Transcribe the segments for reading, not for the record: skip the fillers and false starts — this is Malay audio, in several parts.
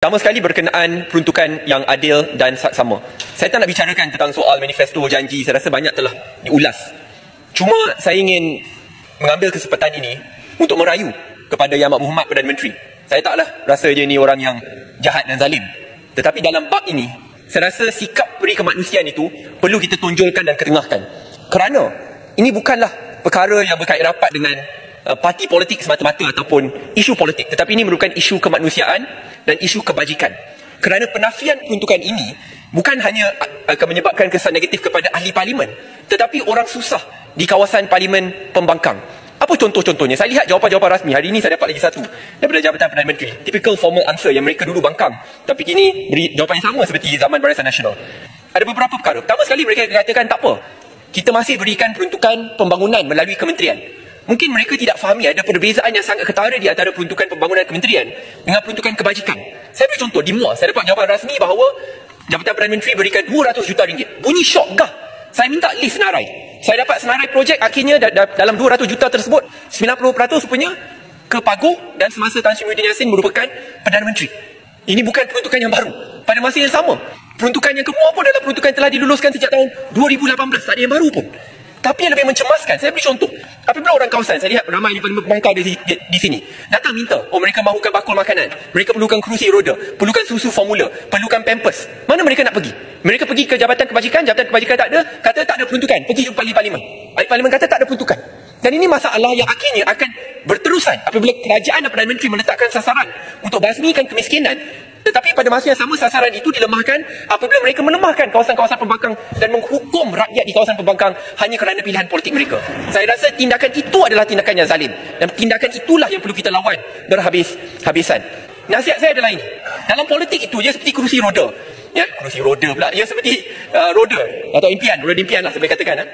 Pertama sekali berkenaan peruntukan yang adil dan saksama. Saya tak nak bicarakan tentang soal manifesto, janji, saya rasa banyak telah diulas. Cuma saya ingin mengambil kesempatan ini untuk merayu kepada Yang Amat Berhormat Perdana Menteri. Saya taklah rasa dia ni orang yang jahat dan zalim. Tetapi dalam bab ini, saya rasa sikap peri kemanusiaan itu perlu kita tonjolkan dan ketengahkan. Kerana ini bukanlah perkara yang berkait rapat dengan parti politik semata-mata ataupun isu politik, tetapi ini merupakan isu kemanusiaan dan isu kebajikan. Kerana penafian peruntukan ini bukan hanya akan menyebabkan kesan negatif kepada ahli parlimen, tetapi orang susah di kawasan parlimen pembangkang. Apa contoh-contohnya? Saya lihat jawapan-jawapan rasmi. Hari ini saya dapat lagi satu daripada Jabatan Perdana Menteri. Typical formal answer yang mereka dulu bangkang, tapi kini beri jawapan yang sama seperti zaman Barisan Nasional. Ada beberapa perkara. Pertama sekali mereka katakan tak apa, kita masih berikan peruntukan pembangunan melalui kementerian. Mungkin mereka tidak fahami ada perbezaan yang sangat ketara di antara peruntukan pembangunan kementerian dengan peruntukan kebajikan. Saya beri contoh, di MUA, saya dapat jawapan rasmi bahawa Jabatan Perdana Menteri berikan 200 juta ringgit. Bunyi syok gah. Saya minta list senarai. Saya dapat senarai projek, akhirnya dalam 200 juta tersebut, 90% rupanya ke Paguh dan semasa Tan Sri Muhyiddin Yassin merupakan Perdana Menteri. Ini bukan peruntukan yang baru. Pada masa yang sama, peruntukan yang kedua pun adalah peruntukan yang telah diluluskan sejak tahun 2018. Tak ada yang baru pun. Tapi yang lebih mencemaskan, saya beri contoh. Apabila orang kawasan, saya lihat ramai di pembangkang di sini, datang minta, mereka mahukan bakul makanan, mereka perlukan kerusi roda, perlukan susu formula, perlukan pampers. Mana mereka nak pergi? Mereka pergi ke Jabatan Kebajikan tak ada, kata tak ada peruntukan, pergi jumpa ahli parlimen. Ahli parlimen kata tak ada peruntukan. Dan ini masalah yang akhirnya akan berterusan apabila kerajaan dan Perdana Menteri meletakkan sasaran untuk basmikan kemiskinan. Tetapi pada masa yang sama, sasaran itu dilemahkan apabila mereka melemahkan kawasan-kawasan pembangkang dan menghukum rakyat di kawasan pembangkang hanya kerana pilihan politik mereka. Saya rasa tindakan itu adalah tindakan yang zalim. Dan tindakan itulah yang perlu kita lawan berhabis-habisan. Nasihat saya adalah ini. Dalam politik itu, dia seperti kerusi roda. Ya, kerusi roda pula. Dia seperti roda atau impian. Roda impian lah saya boleh katakan.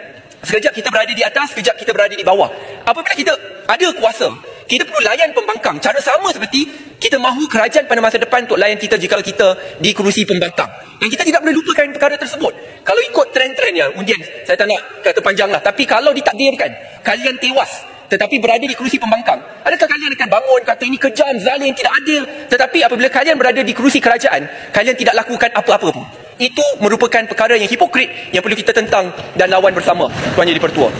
Sekejap kita berada di atas, sekejap kita berada di bawah. Apabila kita ada kuasa, kita perlu layan pembangkang. Cara sama seperti kita mahu kerajaan pada masa depan untuk layan kita jika kita di kerusi pembangkang. Dan kita tidak boleh lupakan perkara tersebut. Kalau ikut tren-tren yang undian, saya tak nak kata panjang lah. Tapi kalau ditakdirkan, kalian tewas tetapi berada di kerusi pembangkang, adakah kalian akan bangun kata ini kejam, zalim, tidak adil? Tetapi apabila kalian berada di kerusi kerajaan, kalian tidak lakukan apa-apa pun. Itu merupakan perkara yang hipokrit yang perlu kita tentang dan lawan bersama, Tuan Jadi Pertua.